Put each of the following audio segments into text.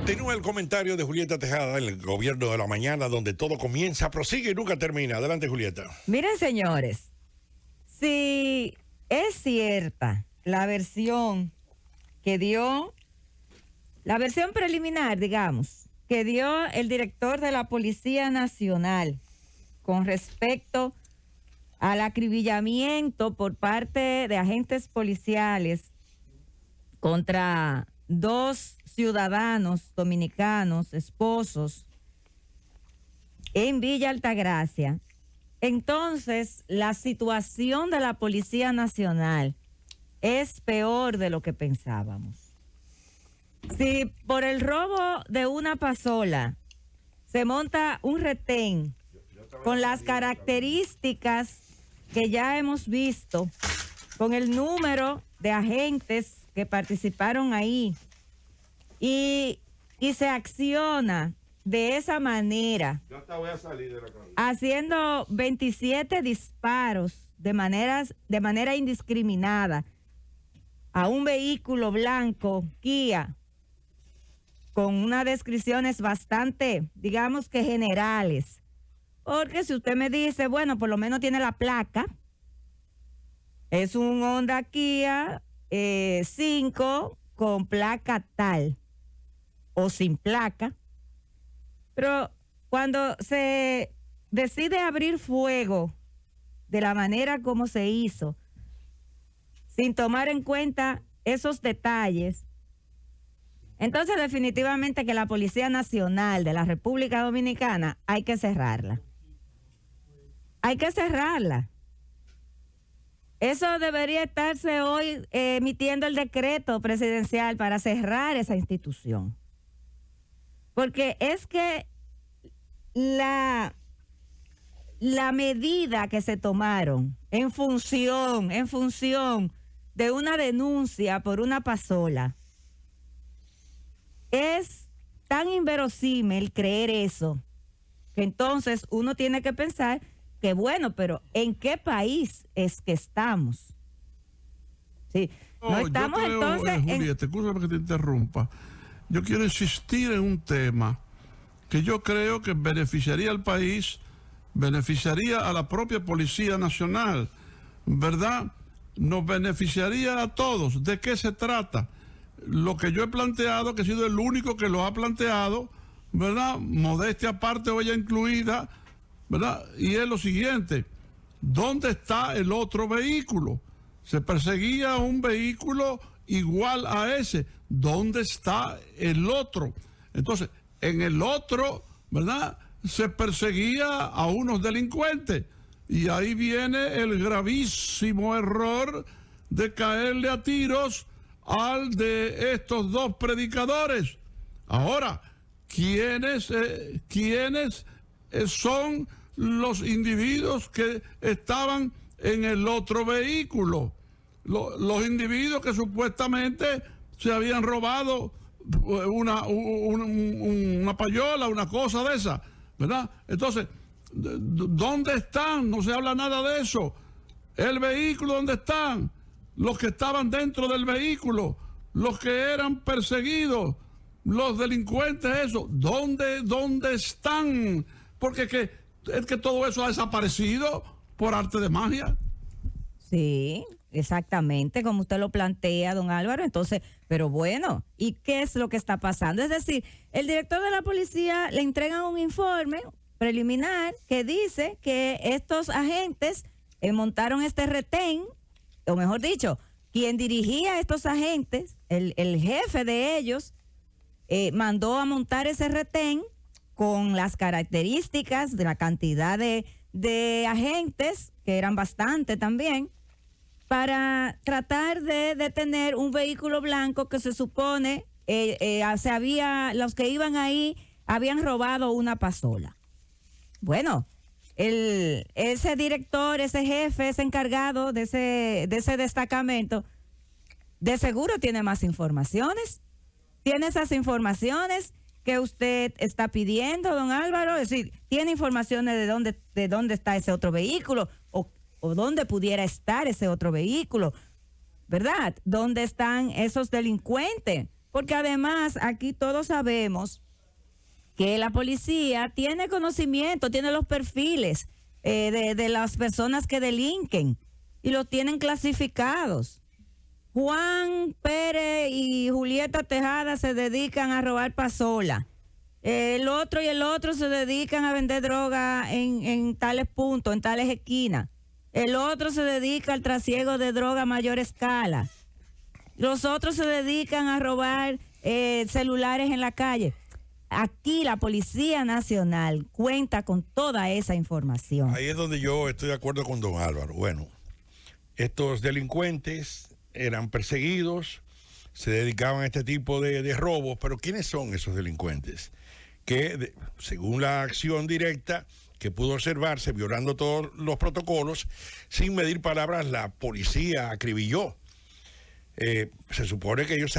Continúa el comentario de Julieta Tejada, el gobierno de la mañana, donde todo comienza, prosigue y nunca termina. Adelante, Julieta. Miren, señores, si es cierta la versión preliminar, digamos, que dio el director de la Policía Nacional con respecto al acribillamiento por parte de agentes policiales contra 2 ciudadanos dominicanos, esposos, en Villa Altagracia. Entonces, la situación de la Policía Nacional es peor de lo que pensábamos. Si por el robo de una pasola se monta un retén con las características que ya hemos visto, con el número de agentes que participaron ahí, y se acciona de esa manera, yo hasta voy a salir de la cabina, haciendo 27 disparos de manera indiscriminada a un vehículo blanco Kia, con unas descripciones bastante, digamos que generales. Porque si usted me dice, bueno, por lo menos tiene la placa, es un Honda Kia 5 con placa tal o sin placa, pero cuando se decide abrir fuego de la manera como se hizo, sin tomar en cuenta esos detalles, entonces definitivamente que la Policía Nacional de la República Dominicana hay que cerrarla. Hay que cerrarla. Eso debería estarse hoy emitiendo el decreto presidencial para cerrar esa institución. Porque es que la medida que se tomaron en función de una denuncia por una pasola, es tan inverosímil creer eso, que entonces uno tiene que pensar que bueno, pero ¿en qué país es que estamos? Sí, no estamos entonces... Julieta, escúchame que te interrumpa. Yo quiero insistir en un tema que yo creo que beneficiaría al país, beneficiaría a la propia Policía Nacional, ¿verdad? Nos beneficiaría a todos. ¿De qué se trata? Lo que yo he planteado, que he sido el único que lo ha planteado, ¿verdad? Modestia aparte o ella incluida, ¿verdad? Y es lo siguiente: ¿dónde está el otro vehículo? Se perseguía un vehículo igual a ese. ¿Dónde está el otro? Entonces, en el otro, ¿verdad?, se perseguía a unos delincuentes. Y ahí viene el gravísimo error de caerle a tiros al de estos 2 predicadores. Ahora, ¿quiénes son los individuos que estaban en el otro vehículo? Los individuos que supuestamente se habían robado una payola, una cosa de esa, ¿verdad? Entonces, ¿dónde están? No se habla nada de eso. El vehículo, ¿dónde están? Los que estaban dentro del vehículo, los que eran perseguidos, los delincuentes, eso, ¿dónde están? Porque es que todo eso ha desaparecido por arte de magia. Sí, exactamente, como usted lo plantea, don Álvaro. Entonces, pero bueno, ¿y qué es lo que está pasando? Es decir, el director de la policía le entrega un informe preliminar que dice que estos agentes montaron este retén, o mejor dicho, quien dirigía a estos agentes, el jefe de ellos, mandó a montar ese retén con las características de la cantidad de agentes, que eran bastante también, para tratar de detener un vehículo blanco que se supone los que iban ahí habían robado una pasola. Bueno, ese director, ese jefe, ese encargado de ese destacamento, de seguro tiene más informaciones. Tiene esas informaciones que usted está pidiendo, don Álvaro. Es decir, tiene informaciones de dónde está ese otro vehículo o dónde pudiera estar ese otro vehículo, ¿verdad? ¿Dónde están esos delincuentes? porque además aquí todos sabemos que la policía tiene conocimiento, tiene los perfiles de las personas que delinquen y los tienen clasificados. Juan Pérez y Julieta Tejada se dedican a robar pasola. El otro y el otro se dedican a vender droga en tales puntos, en tales esquinas. El otro se dedica al trasiego de droga a mayor escala. Los otros se dedican a robar celulares en la calle. Aquí la Policía Nacional cuenta con toda esa información. Ahí es donde yo estoy de acuerdo con don Álvaro. Bueno, estos delincuentes eran perseguidos, se dedicaban a este tipo de robos, pero ¿quiénes son esos delincuentes? Que según la acción directa que pudo observarse, violando todos los protocolos, sin medir palabras, la policía acribilló. Se supone que ellos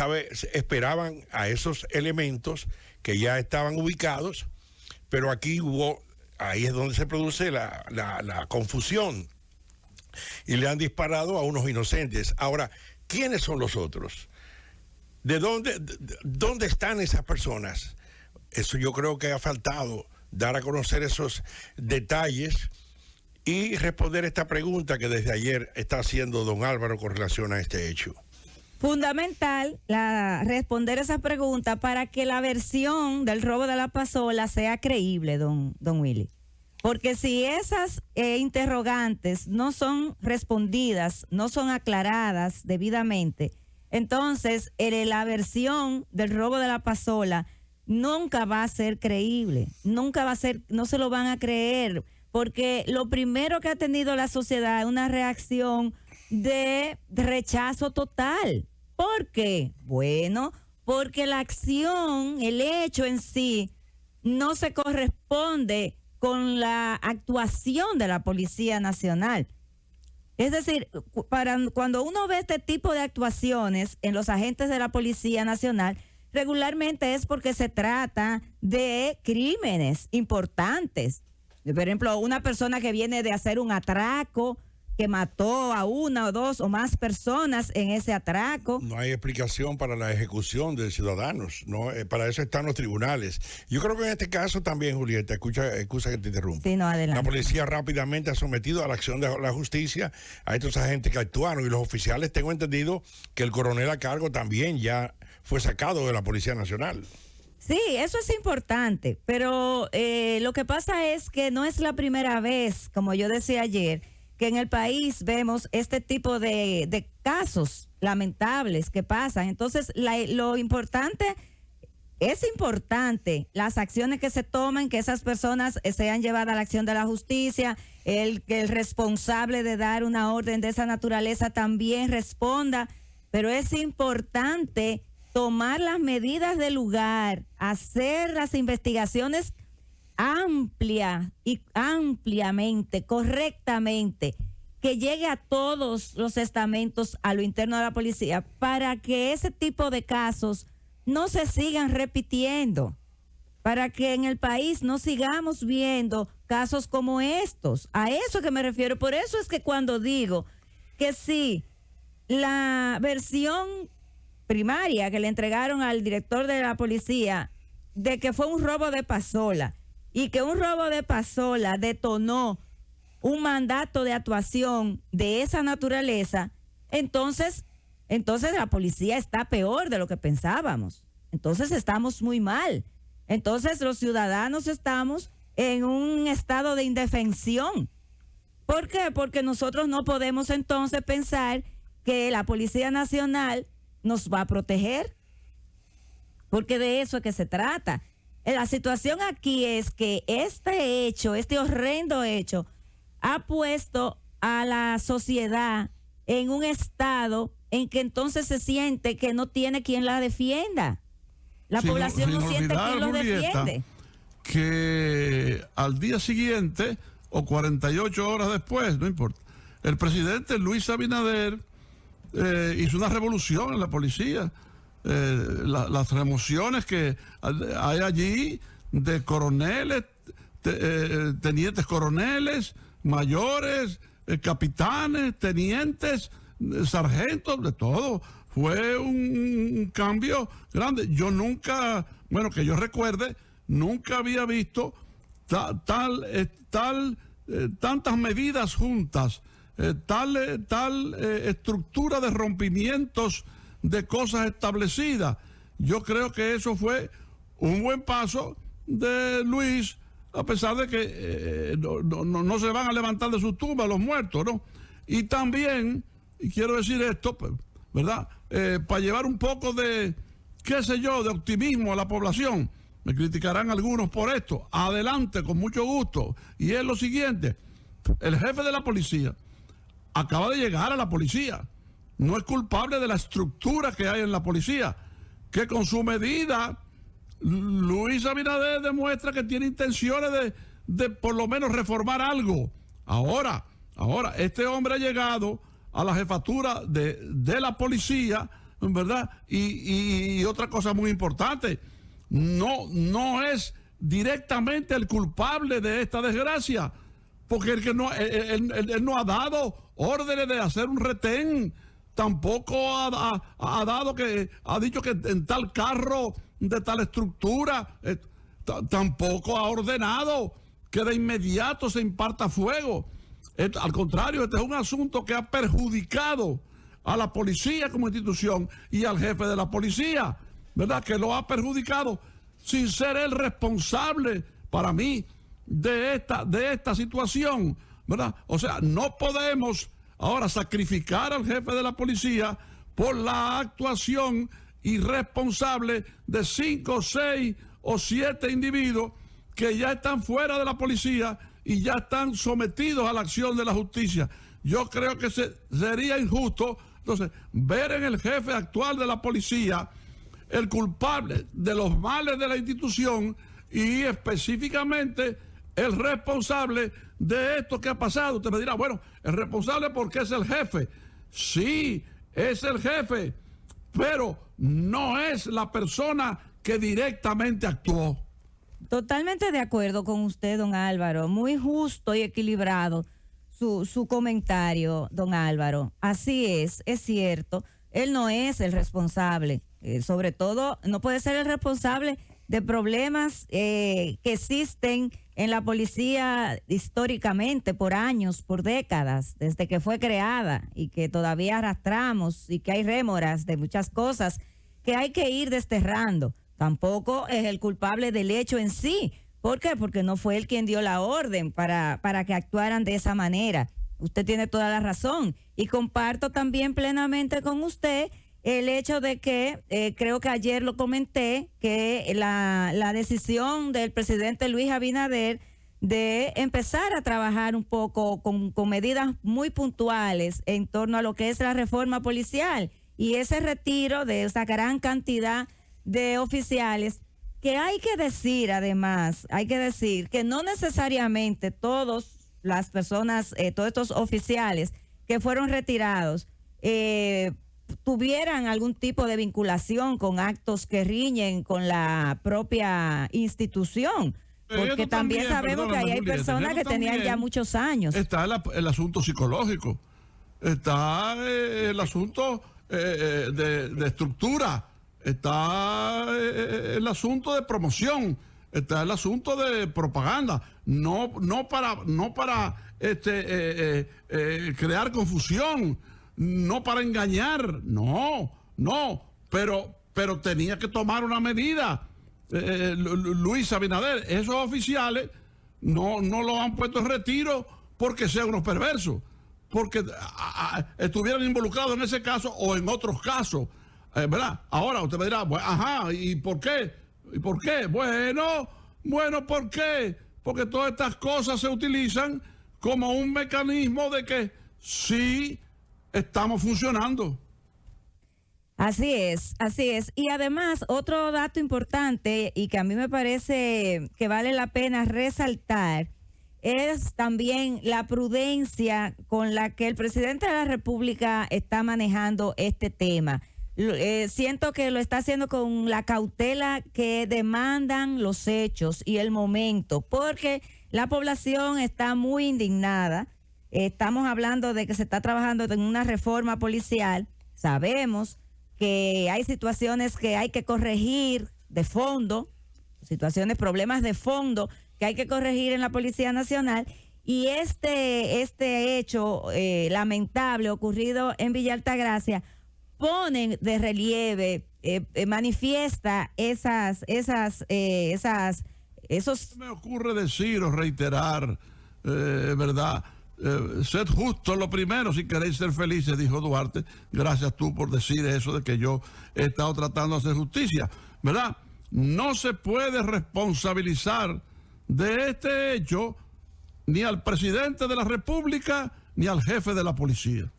esperaban a esos elementos que ya estaban ubicados, pero ahí es donde se produce la confusión, y le han disparado a unos inocentes. Ahora, ¿quiénes son los otros? ¿Dónde están esas personas? Eso yo creo que ha faltado, dar a conocer esos detalles y responder esta pregunta que desde ayer está haciendo don Álvaro con relación a este hecho. Fundamental responder esa pregunta para que la versión del robo de la pasola sea creíble, don Willy. Porque si esas interrogantes no son respondidas, no son aclaradas debidamente, entonces la versión del robo de la pasola nunca va a ser creíble, nunca va a ser, no se lo van a creer, porque lo primero que ha tenido la sociedad es una reacción de rechazo total. ¿Por qué? Bueno, porque la acción, el hecho en sí, no se corresponde con la actuación de la Policía Nacional. Es decir, cuando uno ve este tipo de actuaciones en los agentes de la Policía Nacional, regularmente es porque se trata de crímenes importantes. Por ejemplo, una persona que viene de hacer un atraco, que mató a una o dos o más personas en ese atraco. No hay explicación para la ejecución de ciudadanos, ¿no? Para eso están los tribunales. Yo creo que en este caso también, Julieta, excusa que te interrumpa. Sí, no, adelante. La policía rápidamente ha sometido a la acción de la justicia a estos agentes que actuaron, y los oficiales, tengo entendido que el coronel a cargo también ya fue sacado de la Policía Nacional. Sí, eso es importante, pero lo que pasa es que no es la primera vez, como yo decía ayer, que en el país vemos este tipo de casos lamentables que pasan. Entonces, lo importante, es importante las acciones que se toman, que esas personas sean llevadas a la acción de la justicia, que el responsable de dar una orden de esa naturaleza también responda, pero es importante tomar las medidas del lugar, hacer las investigaciones ampliamente, correctamente, que llegue a todos los estamentos, a lo interno de la policía, para que ese tipo de casos no se sigan repitiendo, para que en el país no sigamos viendo casos como estos. A eso que me refiero. Por eso es que cuando digo que sí, la versión primaria que le entregaron al director de la policía de que fue un robo de pasola, y que un robo de pasola detonó un mandato de actuación de esa naturaleza, entonces la policía está peor de lo que pensábamos. Entonces estamos muy mal. Entonces los ciudadanos estamos en un estado de indefensión. ¿Por qué? Porque nosotros no podemos entonces pensar que la Policía Nacional nos va a proteger, porque de eso es que se trata. La situación aquí es que este hecho, este horrendo hecho, ha puesto a la sociedad en un estado en que entonces se siente que no tiene quien la defienda. La población no siente quien los defiende. Que al día siguiente o 48 horas después, no importa, el presidente Luis Abinader hizo una revolución en la policía. Las remociones que hay allí de coroneles, tenientes coroneles, mayores, capitanes, tenientes, sargentos, de todo, fue un cambio grande. Yo nunca, bueno, que yo recuerde, nunca había visto tantas medidas juntas, tal estructura de rompimientos de cosas establecidas. Yo creo que eso fue un buen paso de Luis, a pesar de que no se van a levantar de su tumba los muertos, ¿no? Y también, y quiero decir esto, ¿verdad? Para llevar un poco de, qué sé yo, de optimismo a la población. Me criticarán algunos por esto. Adelante, con mucho gusto. Y es lo siguiente: el jefe de la policía acaba de llegar a la policía. No es culpable de la estructura que hay en la policía, que con su medida Luis Abinader demuestra que tiene intenciones de por lo menos reformar algo. Ahora, este hombre ha llegado a la jefatura de la policía, ¿verdad? Y otra cosa muy importante, no es directamente el culpable de esta desgracia, porque él no ha dado órdenes de hacer un retén, tampoco ha dicho que en tal carro de tal estructura, tampoco ha ordenado que de inmediato se imparta fuego. Al contrario, este es un asunto que ha perjudicado a la policía como institución y al jefe de la policía, ¿verdad? Que lo ha perjudicado sin ser él responsable, para mí, de esta situación, ¿verdad? O sea, no podemos ahora sacrificar al jefe de la policía por la actuación irresponsable de 5, 6 o 7 individuos que ya están fuera de la policía y ya están sometidos a la acción de la justicia. Yo creo que sería injusto, entonces, ver en el jefe actual de la policía el culpable de los males de la institución y específicamente el responsable de esto que ha pasado. Usted me dirá, bueno, el responsable porque es el jefe. Sí, es el jefe, pero no es la persona que directamente actuó. Totalmente de acuerdo con usted, don Álvaro. Muy justo y equilibrado su comentario, don Álvaro. Así es cierto. Él no es el responsable. Sobre todo, no puede ser el responsable de problemas que existen en la policía históricamente, por años, por décadas, desde que fue creada y que todavía arrastramos y que hay rémoras de muchas cosas que hay que ir desterrando. Tampoco es el culpable del hecho en sí. ¿Por qué? Porque no fue él quien dio la orden para que actuaran de esa manera. Usted tiene toda la razón. Y comparto también plenamente con usted el hecho de que, creo que ayer lo comenté, que la decisión del presidente Luis Abinader de empezar a trabajar un poco con medidas muy puntuales en torno a lo que es la reforma policial y ese retiro de esa gran cantidad de oficiales, que hay que decir además, hay que decir que no necesariamente todas las personas, todos estos oficiales que fueron retirados, tuvieran algún tipo de vinculación con actos que riñen con la propia institución, porque también sabemos que ahí hay personas que tenían ya muchos años. Está el asunto psicológico, está el asunto de estructura, está el asunto de promoción, está el asunto de propaganda, no para crear confusión, no para engañar, no, pero tenía que tomar una medida. Luis Abinader, esos oficiales no lo han puesto en retiro porque sean unos perversos, porque estuvieran involucrados en ese caso o en otros casos, ¿verdad? Ahora usted me dirá, ajá, ¿y por qué? ¿Y por qué? Bueno, ¿por qué? Porque todas estas cosas se utilizan como un mecanismo de que sí estamos funcionando. Así es. Y además, otro dato importante y que a mí me parece que vale la pena resaltar es también la prudencia con la que el presidente de la República está manejando este tema. Siento que lo está haciendo con la cautela que demandan los hechos y el momento, porque la población está muy indignada. Estamos hablando de que se está trabajando en una reforma policial. Sabemos que hay situaciones que hay que corregir de fondo, problemas de fondo que hay que corregir en la Policía Nacional. Y este hecho lamentable ocurrido en Villa Altagracia pone de relieve, manifiesta esos... Me ocurre decir o reiterar, ¿verdad? Sed justo lo primero si queréis ser felices, dijo Duarte. Gracias tú por decir eso de que yo he estado tratando de hacer justicia, ¿verdad? No se puede responsabilizar de este hecho ni al presidente de la República ni al jefe de la policía.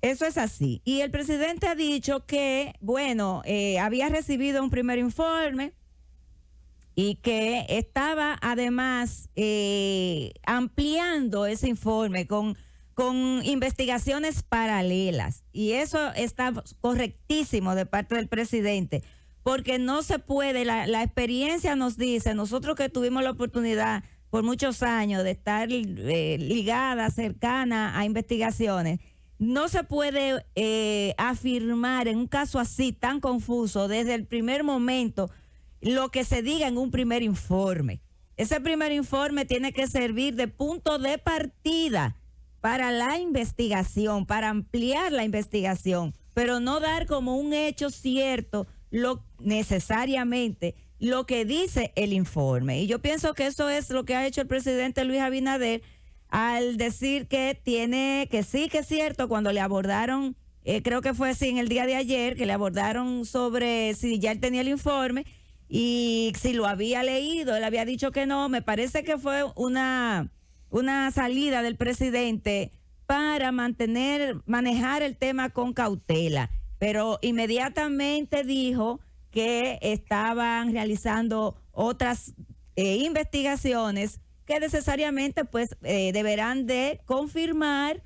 Eso es así. Y el presidente ha dicho que, bueno, había recibido un primer informe y que estaba además ampliando ese informe con investigaciones paralelas. Y eso está correctísimo de parte del presidente, porque no se puede, la experiencia nos dice, nosotros que tuvimos la oportunidad por muchos años de estar ligada, cercana a investigaciones, no se puede afirmar en un caso así tan confuso desde el primer momento lo que se diga en un primer informe. Ese primer informe tiene que servir de punto de partida para la investigación, para ampliar la investigación, pero no dar como un hecho cierto necesariamente lo que dice el informe. Y yo pienso que eso es lo que ha hecho el presidente Luis Abinader al decir que sí que es cierto, cuando le abordaron, creo que fue así en el día de ayer, que le abordaron sobre si ya él tenía el informe y si lo había leído. Él había dicho que no. Me parece que fue una salida del presidente para manejar el tema con cautela, pero inmediatamente dijo que estaban realizando otras investigaciones que necesariamente pues deberán de confirmar,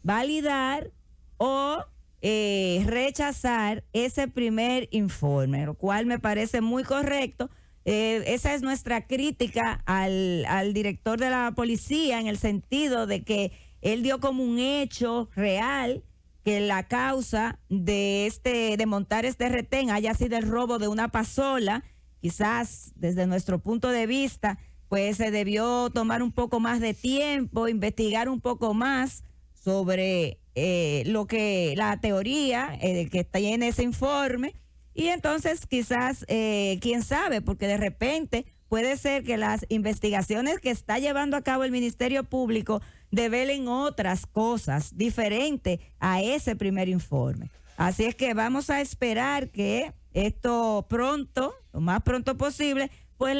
validar o rechazar ese primer informe, lo cual me parece muy correcto. Esa es nuestra crítica al director de la policía, en el sentido de que él dio como un hecho real que la causa de montar este retén haya sido el robo de una pasola. Quizás desde nuestro punto de vista pues se debió tomar un poco más de tiempo, investigar un poco más sobre la teoría que está en ese informe, y entonces quizás, quién sabe, porque de repente puede ser que las investigaciones que está llevando a cabo el Ministerio Público develen otras cosas diferentes a ese primer informe. Así es que vamos a esperar que esto pronto, lo más pronto posible, pues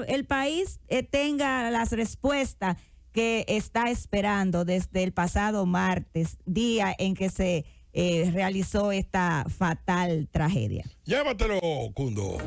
el país tenga las respuestas que está esperando desde el pasado martes, día en que se realizó esta fatal tragedia. Llévatelo, Cundo.